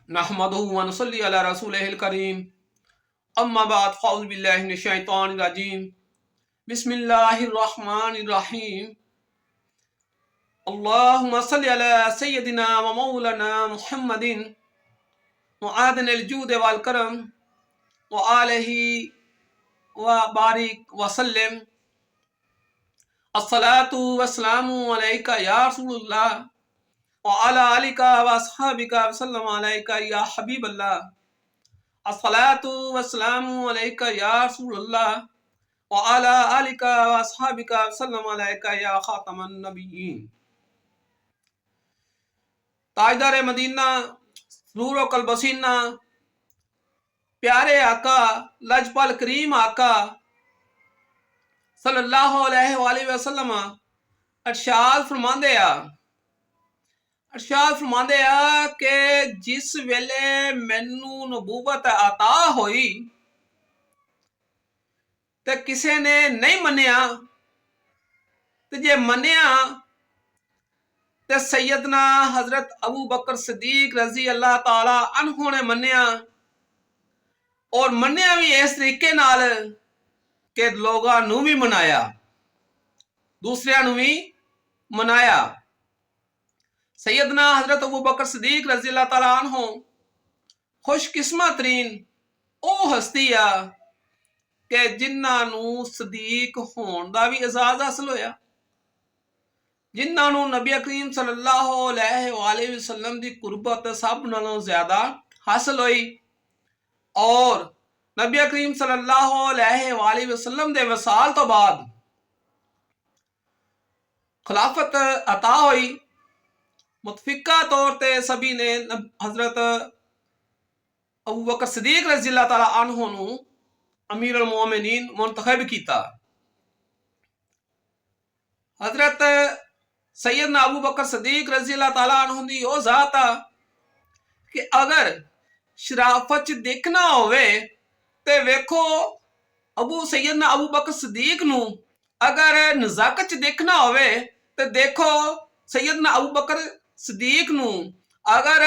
नहमदुहु व नसल्ली अला रसूलिहिल करीम। अम्मा बाद फ़अऊज़ु बिल्लाहि मिनश शैतानिर रजीम। बिस्मिल्लाहिर रहमानिर रहीम। अल्लाहुम्मा सल्लि अला सय्यदिना व मौलाना मुहम्मदिन मुआदिनिल जूद वल करम व आलिहि व बारिक व सल्लिम। अस्सलातु वस्सलामु अलैका या रसूलल्लाह व अला आलिका व अस्हाबिका वसल्लम अलैका या हबीबल्लाह। अस्सलातु वस्सलामु अलैका या रसूलल्लाह व अला आलिका व अस्हाबिका वसल्लम अलैका या खातमन नबिय्यीन। ताजदार मदीना, नूरो कल बसीना, प्यारे आका लजपल करीम आका सल्लल्लाहु अलैहि वसल्लम अरशाद फरमांदे आ कि जिस वेले मैनू नबूवत अता होई ते किसे ने नहीं मन्निया, ते जे मन्निया ते सैयदना हजरत अबू बकर सिद्दीक रजी अल्लाह ताला अन्हु ने मन्निया, और मन्निया भी इस तरीके नाल कि लोगां नू भी मनाया, दूसरियां नू भी मनाया। सैयदना हजरत अबू बकर सिद्दीक रजी अल्लाह ताला अन्हु खुशकिस्मत तरीन ओ हस्ती आ कि जिन्हां नू सदीक होण दा भी एजाज हासिल होया, जिन्हां नू नबी करीम सल्लल्लाहु अलैहि वसल्लम दी कुर्बत सब नालों ज्यादा हासिल हुई, और नबी करीम सल्लल्लाहु अलैहि वसल्लम दे वसाल तो बाद खिलाफत अता हुई। मुतफिका तौर ते सभी ने हजरत अबू बकर सिद्दीक रज़ी अल्लाह ताला अन्हु नू अमीर अल मोमिनीन मुंतखब किया। हजरत सैयदना अबू बकर सिद्दीक रज़ी अल्लाह ताला अन्हु दी ओ जात आ कि अगर शराफत च देखना होवे ते वेखो सैयदना अबू बकर सिद्दीक नू, अगर नजाकत च देखना होवे ते देखो सैयदना अबू बकर सिद्दीक नू, अगर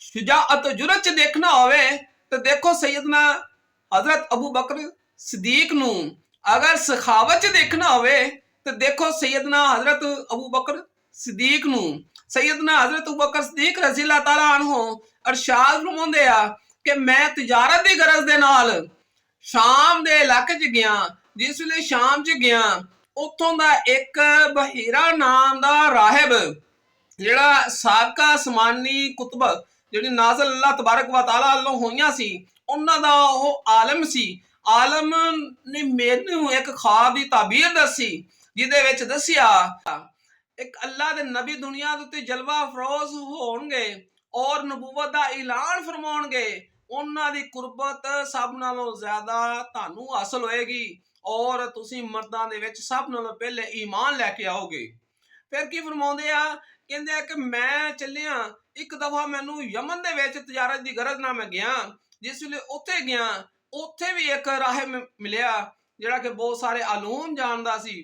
शुजाअत जुरत च देखना होवे तो देखो सैयदना हजरत अबू बकर सिद्दीक नू, अगर सखावत च देखना होवे तो देखो सैयदना हजरत अबू बकर सिद्दीक नू। सैयदना हजरत अबू बकर सिद्दीक रज़ी अल्लाह ताला अन्हु अरशाद फरमाउंदे आ कि मैं तिजारत दी गरज दे नाल शाम दे इलाके च गया। जिस वेले शाम च गया, उत्थों दा एक बहीरा नाम दा राहिब जिहड़ा साबका आसमानी कुतब जिहड़ी नाज़िल अल्लाह तबारक व तआला अल्लाह होईयां सी, उन्हां दा ओह आलम सी। आलम ने मैनू एक ख्वाब दी ताबीर दसी, जिहदे विच दसिया एक अल्लाह दे नबी दुनिया दे उत्ते जलवा अफरोज होणगे और नबूवत दा ऐलान फरमाउणगे, उन्हां दी कुर्बत सब नालों ज्यादा तानू हासिल होएगी और तुसी मर्दां दे विच सब नालों पहले ईमान लैके आओगे। फिर की फरमाउंदे आ, कहंदे आ कि मैं चलिया एक दफा मैनू यमन दे विच तिजारत दी गरज नाल मैं गया। जिस वेले उत्थे गया, उत्थे भी एक राहिब मिलिया जिहड़ा कि बहुत सारे आलूम जानदा सी।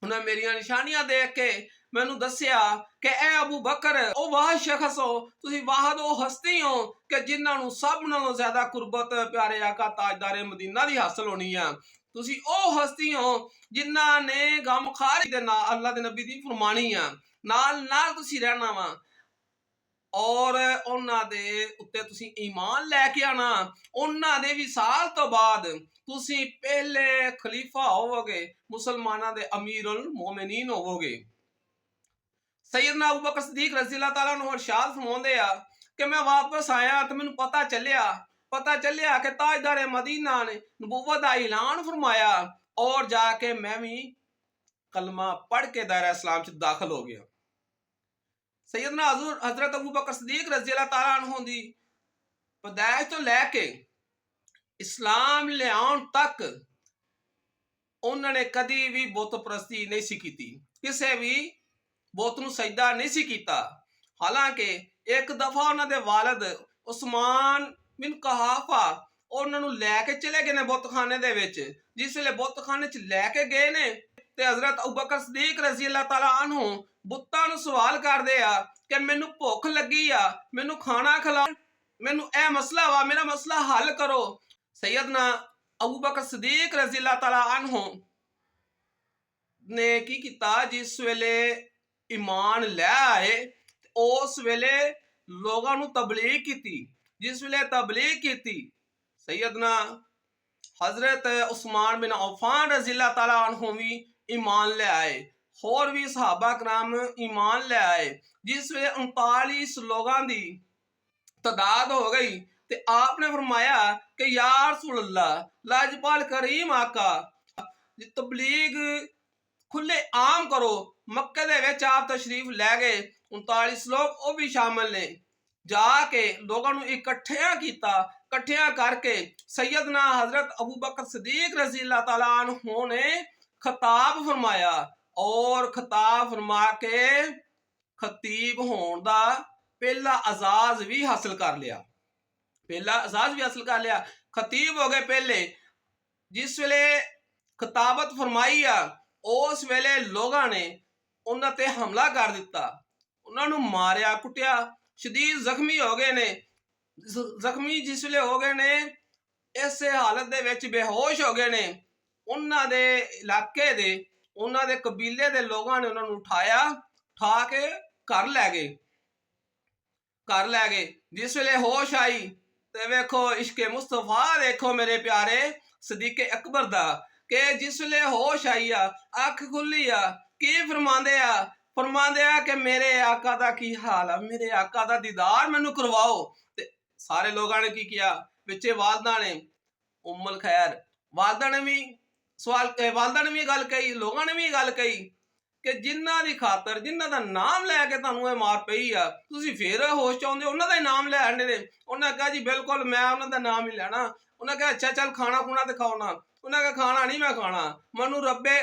उन्हें मेरिया निशानियां देख के मैनू दसिया कि ए अबू बकर, ओ वाह शख्स हो, तुसी वाहद ओ हस्ती हो कि जिन्हां नू सब नालों ज्यादा कुर्बत प्यारे आका ताजदारे मदीना दी हासिल होनी है। तुसी ओ हस्ती हो जिन्हां ने गम खारी दे नाल अल्लाह दे नबी दी फरमानी है, नाल नाल तुसी रहना वा और उन्हां दे उत्ते तुसी ईमान लैके आना। उन्हां दे विसाल तो बाद तुसी पहले खलीफा होवोगे, मुसलमाना दे अमीरुल मोमिनीन होवोगे। सैयदना अबू बकर सिद्दीक रज़ी अल्लाह ताला अन्हु इरशाद फरमाउंदे आ कि मैं वापस आया तो मैनू पता चलिया कि ताजदारे मदीना ने नबूवत दा ऐलान फरमाया, और जाके मैं भी कलमा पढ़ के दायरा इस्लाम च दाखिल हो गया। सैयदना हजरत अबू बकर सिद्दीक रज़ी अल्लाह ताला अन्हु दी पैदाइश तो लैके इस्लाम लियाउण तक उन्होंने कदी भी बुत परस्ती नहीं सी कीती, किसे भी बुत नूं सजदा नहीं सी कीता। हालांकि एक दफा उन्हां दे वालिद उस्मान बिन कहाफा उन्हां नूं लैके चले गए ने बुतखाने दे विच। जिस वेले बुतखाने च लैके गए ने ते हजरत अबू बकर सिद्दीक रज़ी अल्लाह ताला अन्हु बुत्तां नूं सवाल करदे आ ਕਿ ਮੈਨੂੰ ਭੁੱਖ ਲੱਗੀ ਆ, ਮੈਨੂੰ ਖਾਣਾ ਖਿਲਾਓ, ਮੈਨੂੰ ਇਹ ਮਸਲਾ ਵਾ, ਮੇਰਾ ਮਸਲਾ ਹੱਲ ਕਰੋ। ਸੈਯਦਨਾ ਅਬੂ ਬਕਰ ਸਦੀਕ ਰਜ਼ੀ ਅੱਲਾਹ ਤਾਲਾ ਅਨਹੂ ਨੇ ਕੀ ਕੀਤਾ, ਜਿਸ ਵੇਲੇ ਈਮਾਨ ਲੈ ਆਏ ਉਸ ਵੇਲੇ ਲੋਕਾਂ ਨੂੰ ਤਬਲੀਗ ਕੀਤੀ। ਜਿਸ ਵੇਲੇ ਤਬਲੀਗ ਕੀਤੀ, ਸੈਯਦਨਾ हजरत उस्मान बिन अफ़ान रज़ी अल्लाह ताला अन्हु भी ईमान ले आए, होर भी सहाबा कराम ईमान ले आए। जिस वे 39 लोगों की तादाद हो गई तो आपने फरमाया कि या रसूल अल्लाह, लाजपाल करीम आका, तबलीग खुले आम करो। मक्के दे विच आप तशरीफ लै गए, 39 लोग वो भी शामिल ने। जाके लोगों को इकट्ठिया किया, इकट्ठिया करके सैयदना हजरत अबू बकर सदीक रजी अल्लाह ताला अन्हु ने खिताब फरमाया, और खिताब फरमा के खतीब होने का पहला एजाज भी हासिल कर लिया, पहला एजाज भी हासिल कर लिया, खतीब हो गए पहले। जिस वेले खिताबत फरमाई आ उस वेले लोगों ने उन्हां ते हमला कर दिता, उन्होंने मारिया कुटिया, शदीद जख्मी हो गए ने। जख्मी जिसले हो गए ने, इस हालत दे विच बेहोश हो गए ने। उन्हां दे इलाके दे, उन्हां दे कबीले दे लोगों ने उन्होंने उठाया, उठा के घर लै गए, घर लै गए। जिस वेले होश आई ते वेखो इश्के मुस्तफा देखो मेरे प्यारे सदीके अकबर दा, कि जिस वेले होश आई आ, अख खुली आ, की फरमांदे आ, फरमांदे आ कि मेरे आका दा की हाल है, मेरे आका दा दीदार मैनू करवाओ। ते सारे लोगों ने की किया, पिछे वालदा ने, उम्मुल खैर वालदा ने भी सवाल, वालदा ने भी गल कही, लोगों ने भी गल कही कि जिन्हां दी खातर, जिन्हां दा नाम लैके तुहानूं इह मार पई आ, तुसीं फिर होश चाहुंदे हो, उन्हां दा ही नाम लै आंदे ने। उन्हां कहा जी बिल्कुल मैं उन्हां दा नाम ही लैना। उन्हां कहा अच्छा चल खाना खुना ते खाओ ना। उन्हां कहा खाना नहीं मैं खाना, मैनूं रब्बे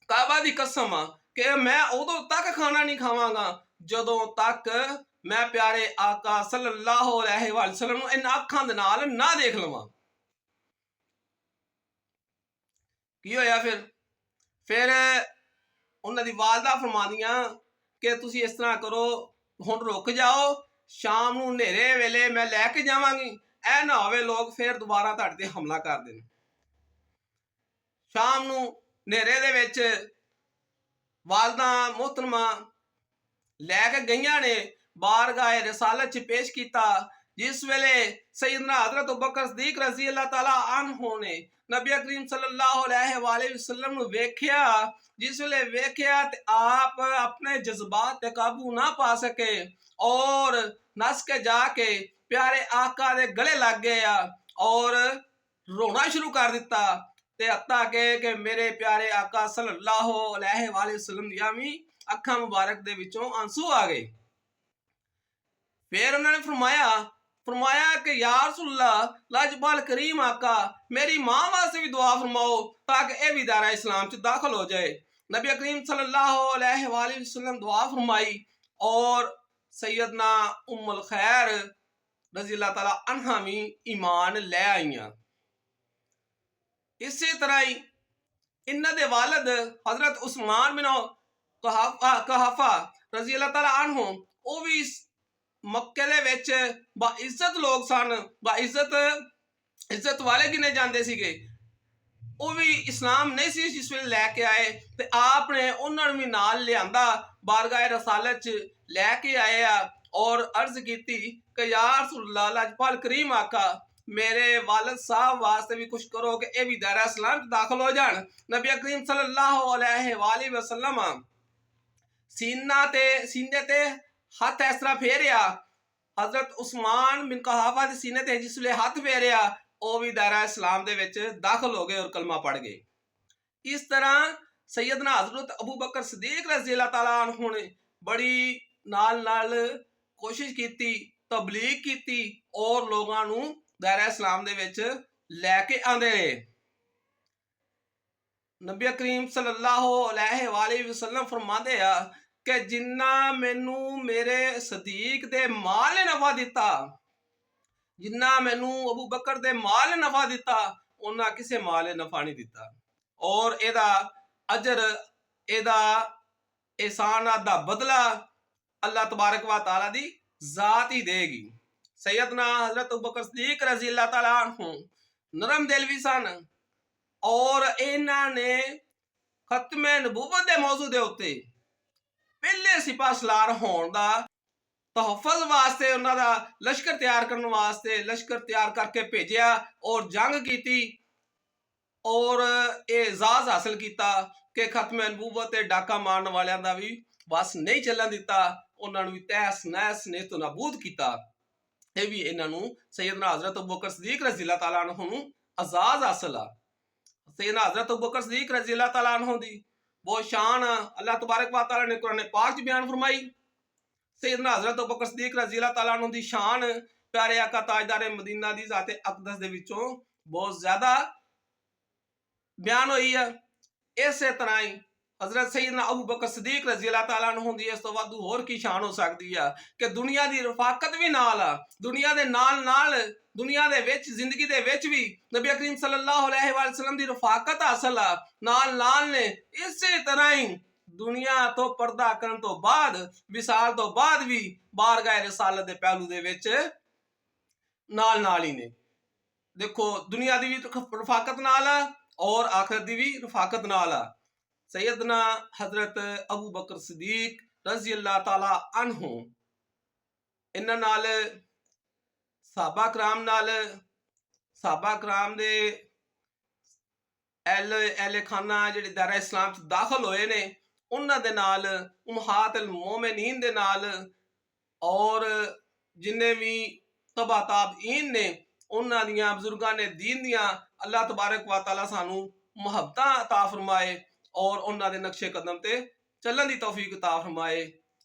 काबा दी कसम आ कि मैं उदों तक खाना नहीं खावांगा जदों तक मैं प्यारे आका सल्लल्लाहु अलैहि वसल्लम नूं इन्हां अखां दे नाल ना देख लवां। की होया फिर उन्हां दी वालदा फरमादियां कि तुसीं इस तरह करो, हुण रुक जाओ, शाम नूं नेरे वेले मैं लैके जावांगी, ऐ ना होवे लोग फिर दोबारा तुहाडे ते हमला कर देण। शाम नूं नेरे दे विच वालदा मोहतरमा लैके गईयां ने, बारगाह रिसालत च पेश किया। जिस वेले सैयदना हजरत अबू बकर सदीक रजी अल्लाह ताला अन्हु ने नबी करीम सल्लल्लाहु अलैहि वसल्लम नूं वेख्या, जिस वेले वेख्या ते आप अपने जज्बात ते काबू ना पा सके और नस के जाके प्यारे आका दे गले लग गए और रोना शुरू कर दिता। ते हत्ता कि मेरे प्यारे आका सल्लल्लाहु अलैहि वसल्लम दियां भी अखां मुबारक दे विचों आंसू आ गए। फिर उन्होंने फरमाया कि या रसूलल्लाह, लाजपाल करीम आका, मेरी मां वास्ते भी दुआ फरमाओ ताकि यह भी दायरा इस्लाम च दाखिल हो जाए। नबी करीम सल्लल्लाहु अलैहि वसल्लम दुआ फरमाई और सैयदना उम्मुल खैर रज़ी अल्लाह ताला अन्हा भी ईमान लै आईयां। इसी तरह ही इन्हां दे वालिद हजरत उस्मान बिन कहाफा रज़ी अल्लाह ताला अन्हु, वो भी मक्के दे विच बाइज्जत लोग सन, इज्जत वाले गिने जाते सीगे। वो भी इस्लाम नहीं सी जिस वेले लैके आए, ते आपने उन्होंने भी नाल लियांदा, बारगाह रसालत च लैके आए और अर्ज की कि या रसूलल्लाह, लाजपाल करीम आका, मेरे वालिद साहब वास्ते भी कुछ करो कि यह भी दायरा इस्लाम च दाखिल हो जान। नबी करीम सल्लल्लाहु अलैहि वसल्लम सीने ते हथ इस तरह फेरिया, हजरत उस्मान बिन कहाफा दे सीने ते जिस वेले हथ फेरिया, वो भी दायरा इस्लाम दे विच दाखिल हो गए और कलमा पढ़ गए। इस तरह सैयदना हजरत अबू बकर सदीक रज़ी अल्लाह ताला अन्हु ने बड़ी नाल कोशिश की, तबलीग की और लोगों नूं दायरा इस्लाम दे विच लैके आंदे रहे। नबी करीम सल्लल्लाहु अलैहि वसल्लम फरमाते हैं कि जिन्ना मैनू मेरे सदीक दे माल ने नफा दिता, जिन्ना मैनू अबू बकर दे माल ने नफा दिता, उन्ना किसे माल ने नफा नहीं दिता। और एदा अजर, एदा एहसान दा बदला अल्लाह तबारक व तआला दी जात ही देगी। सैयदना हजरत अबू बकर सिद्दीक रजी अल्लाह तआला अन्हु नरम दिल भी सन और इन्हां ने खत्मे नबूवत दे मौजू दे उत्ते पहले सिपा सलार होण दा तहफ़्फ़ुज़ वास्ते उन्हां दा लश्कर तैयार करने वास्ते लश्कर तैयार करके भेजिया और जंग की और एजाज हासिल किया कि खत्मे नबूवत ते डाका मारन वालियां दा भी बस नहीं चलन दिता, उन्होंने भी तहस नहस ने तो नाबूद किया। ये भी इन्हों सैयदना हजरत अबू बकर सिद्दीक रज़ी अल्लाह तआला अन्हु नूं एजाज हासिल आ। सैयदना हजरत अबू बकर सिद्दीक रज़ी अल्लाह तआला अन्हु दी बहुत शान अल्लाह तबारक व तआला ने कुरान पाक च बयान फरमाई। सैयदना हजरत अबू बकर सिद्दीक रज़ी अल्लाह तआला अन्हु दी शान प्यारे आका ताजदार मदीना दी ज़ाते अक़दस दे विचों बहुत ज्यादा बयान हुई है। इस तरह ही हजरत सैयदना अबू बकर सिद्दीक रज़ी अल्लाह तआला अन्हु दी इस तो वाधू होर की शान हो सकती है कि दुनिया दी रफाकत भी नाल आ, दुनिया दे नाल दुनिया दे विच जिंदगी दे विच भी नबी करीम सल्लल्लाहु अलैहि वसल्लम दी रफाकत हासिल आ। नाल ने इसी तरह ही दुनिया तो पर्दा करन तो बाद विसाल तो बाद भी बारगाह रिसालत दे पहलू दे विच नाल ही ने। देखो दुनिया दी भी रफाकत नाल आ और आखिरत दी भी रफाकत नाल आ। सैयदना हजरत अबू बकर सिद्दीक रज़ी अल्लाह तआला अन्हु इन्हां नाल सहाबा कराम दे एहले खाना जिहड़े दायरा इस्लाम च दाखिल होए ने उन्हां दे नाल उम्महात अल मोमिनीन दे नाल और जिन्ने भी तबा ताबईन ने उन्हां दियां बुजुर्गां ने दीन दियां अल्लाह तबारक व तआला सानू मुहब्बतां अता फरमाए और उन्हां दे नक्शे कदम ते चलन दी तौफीक अता फरमाए।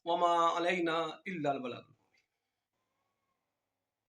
वमा अलैना इल्ला अल बलाग।